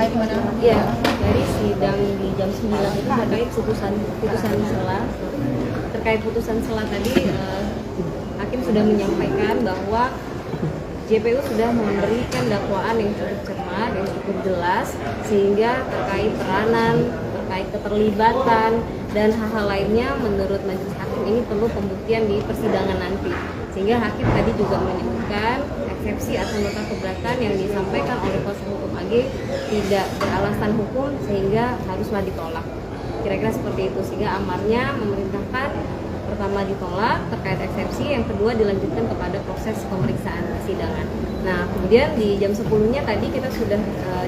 terkait mana? Ya, dari sidang di jam 9 itu terkait putusan sela. Terkait putusan sela tadi, hakim sudah menyampaikan bahwa JPU sudah memberikan dakwaan yang cukup cermat, yang cukup jelas, sehingga terkait peranan, terkait keterlibatan, dan hal-hal lainnya menurut majelis hakim ini perlu pembuktian di persidangan nanti. Sehingga hakim tadi juga menyebutkan eksepsi atau nota keberatan yang disampaikan oleh kuasa hukum AG tidak beralasan hukum sehingga haruslah ditolak. Kira-kira seperti itu, sehingga amarnya memerintahkan pertama ditolak terkait eksepsi, yang kedua dilanjutkan kepada proses pemeriksaan persidangan. Nah, kemudian di jam 10-nya tadi kita sudah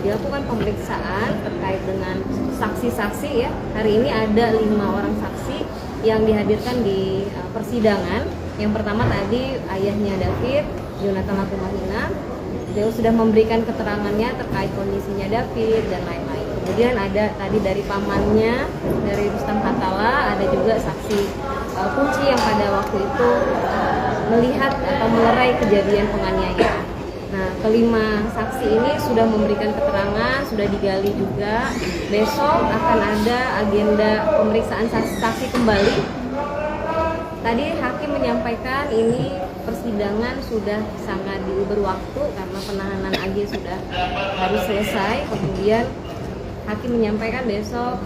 dilakukan pemeriksaan terkait dengan saksi-saksi ya. Hari ini ada 5 orang saksi yang dihadirkan di persidangan. Yang pertama tadi ayahnya David, Jonathan Lakumahina. Beliau sudah memberikan keterangannya terkait kondisinya David dan lain-lain. Kemudian ada tadi dari pamannya, dari Rustam Hatala, ada juga saksi kunci yang pada waktu itu melihat atau melerai kejadian penganiayaan. Nah, kelima saksi ini sudah memberikan keterangan, sudah digali juga. Besok akan ada agenda pemeriksaan saksi kembali. Tadi hakim menyampaikan ini persidangan sudah sangat diuber waktu karena penahanan AG sudah harus selesai. Kemudian hakim menyampaikan besok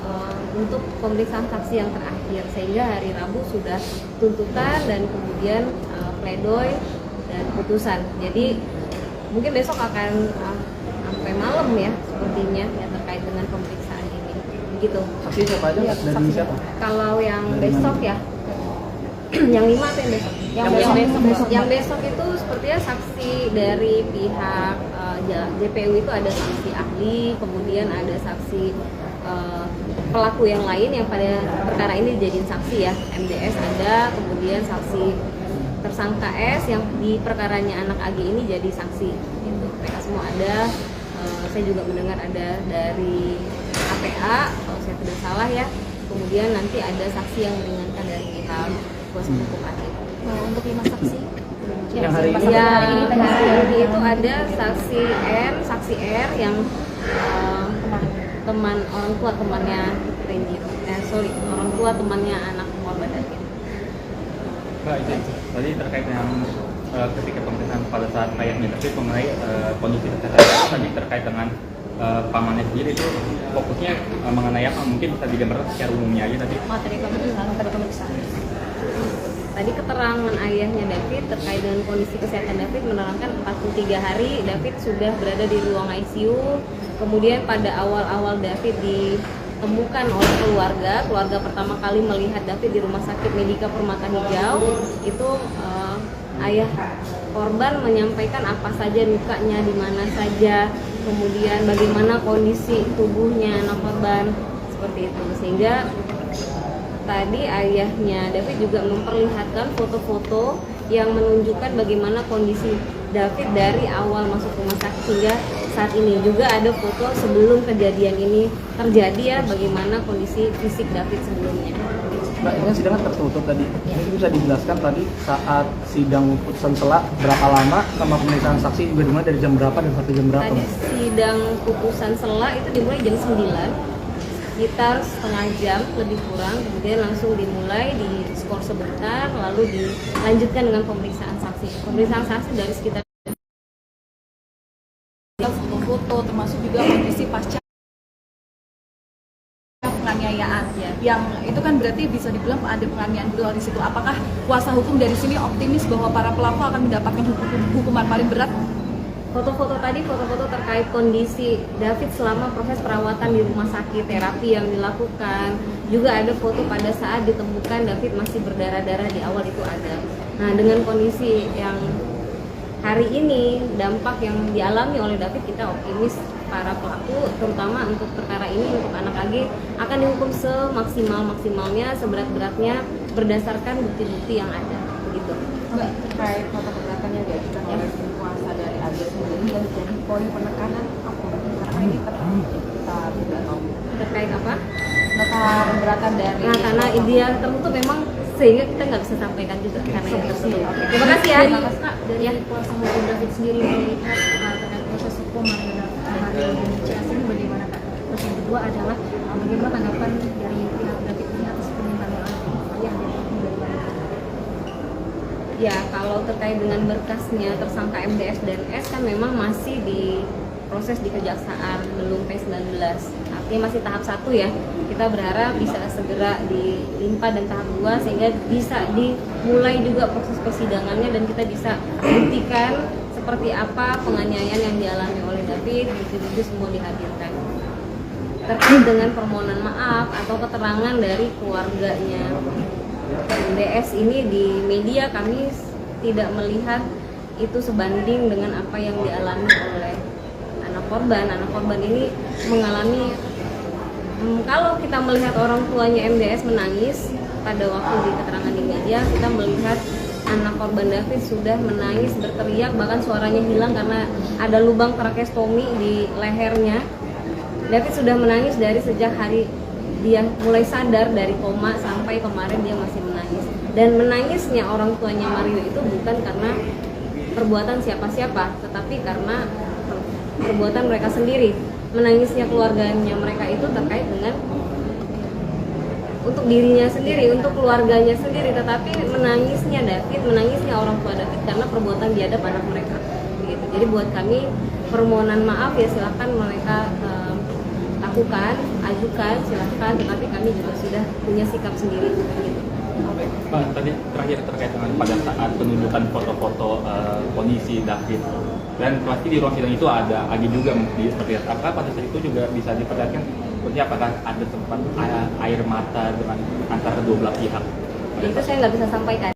untuk pemeriksaan saksi yang terakhir, sehingga hari Rabu sudah tuntutan dan kemudian pledoi dan putusan. Jadi mungkin besok akan sampai malam ya sepertinya ya terkait dengan pemeriksaan ini. Begitu. Saksi siapa aja? Dari siapa? Kalau yang besok ya, yang 5 atau yang besok? Yang besok itu sepertinya saksi dari pihak JPU itu ada saksi ahli, kemudian ada saksi pelaku yang lain yang pada perkara ini dijadiin saksi ya. MDS ada, kemudian saksi tersangka S yang di perkaranya anak AG ini jadi saksi. Gitu. Mereka semua ada. Saya juga mendengar ada dari APA, kalau saya tidak salah ya. Kemudian nanti ada saksi yang meringankan dari pihak kuasa hukum AG. Untuk 5 saksi yang hari ini, hari itu ada saksi M, saksi R yang teman orang tua temannya Renjiro. Orang tua temannya anak korban David. Mbak, tadi terkait dengan ketika pemeriksaan pada saat ayahnya David mengenai kondisi kesehatan tadi terkait dengan pamannya sendiri itu fokusnya mengenai apa? Mungkin bisa digambarkan secara umumnya aja tadi. materi pemeriksaan. Tadi keterangan ayahnya David terkait dengan kondisi kesehatan David menerangkan 43 hari David sudah berada di ruang ICU. Kemudian pada awal-awal David ditemukan oleh keluarga pertama kali melihat David di Rumah Sakit Medika Permata Hijau. Itu ayah korban menyampaikan apa saja lukanya, di mana saja, kemudian bagaimana kondisi tubuhnya anak korban, seperti itu. Sehingga tadi ayahnya David juga memperlihatkan foto-foto yang menunjukkan bagaimana kondisi David dari awal masuk rumah sakit hingga saat ini. Juga ada foto sebelum kejadian ini terjadi ya, bagaimana kondisi fisik David sebelumnya. Mbak, ini sidang tertutup tadi. Ini bisa dijelaskan tadi saat sidang putusan sela berapa lama, sama pemeriksaan saksi juga dimulai dari jam berapa dan sampai jam berapa? Tadi sidang putusan sela itu dimulai jam 9. Sekitar setengah jam lebih kurang, kemudian langsung dimulai, di skor sebentar, lalu dilanjutkan dengan pemeriksaan saksi. Pemeriksaan saksi dari sekitar Foto termasuk juga kondisi pasca penganiayaan ya. Yang itu kan berarti bisa dibilang ada penganiayaan brutal di situ. Apakah kuasa hukum dari sini optimis bahwa para pelaku akan mendapatkan hukuman paling berat? foto-foto tadi, foto-foto terkait kondisi David selama proses perawatan di rumah sakit, terapi yang dilakukan. Juga ada foto pada saat ditemukan David masih berdarah-darah di awal, itu ada. Nah, dengan kondisi yang hari ini, dampak yang dialami oleh David, kita optimis para pelaku, terutama untuk perkara ini, untuk anak AG, akan dihukum semaksimal-maksimalnya, seberat-beratnya, berdasarkan bukti-bukti yang ada. Begitu. Mbak, terkait nota keberatannya diajukan oleh tim kuasa dari AG sendiri dan jadi poin penekanan apa? Karena ini kita tidak tahu Terkait apa? nota keberatan dari. Nah, karena dia tertutup memang, sehingga kita nggak bisa sampaikan juga karena itu tertutup. Terima kasih ya. Kak, dari kuasa hukum David sendiri melihat terkait proses hukum hari ini bagaimana? kedua adalah bagaimana tanggapan dari pihak David ini atas permintaan maaf ayah dari wanita? Ya, kalau terkait dengan berkasnya tersangka MDS dan S kan memang masih di proses di kejaksaan, belum P19. Artinya masih tahap 1 ya. Kita berharap bisa segera dilimpah dan tahap 2 sehingga bisa dimulai juga proses persidangannya dan kita bisa buktikan seperti apa penganiayaan yang dialami oleh David, bukti-bukti semua dihadirkan. Terkait dengan permohonan maaf atau keterangan dari keluarganya MDS ini di media, kami tidak melihat itu sebanding dengan apa yang dialami oleh anak korban. Anak korban ini mengalami, kalau kita melihat orang tuanya MDS menangis pada waktu di keterangan di media, kita melihat anak korban David sudah menangis berteriak, bahkan suaranya hilang karena ada lubang tracheostomi di lehernya. David sudah menangis dari sejak hari dia mulai sadar dari koma sampai kemarin dia masih menangis. Dan menangisnya orang tuanya Mario itu bukan karena perbuatan siapa-siapa, tetapi karena perbuatan mereka sendiri. Menangisnya keluarganya mereka itu terkait dengan untuk dirinya sendiri, untuk keluarganya sendiri, tetapi menangisnya David, menangisnya orang tua David karena perbuatan biadab anak mereka. Begitu. Jadi buat kami permohonan maaf ya silakan mereka lakukan, ajukan, silakan, tetapi kami juga sudah punya sikap sendiri. Begitu. Pak, tadi terakhir terkait dengan pada saat penunjukan foto-foto kondisi David, dan pasti di ruang sidang itu ada Agi juga seperti itu. Apakah pada saat itu juga bisa diperlihatkan seperti apakah ada tempat air mata dengan antara kedua belah pihak? Itu saya nggak bisa sampaikan.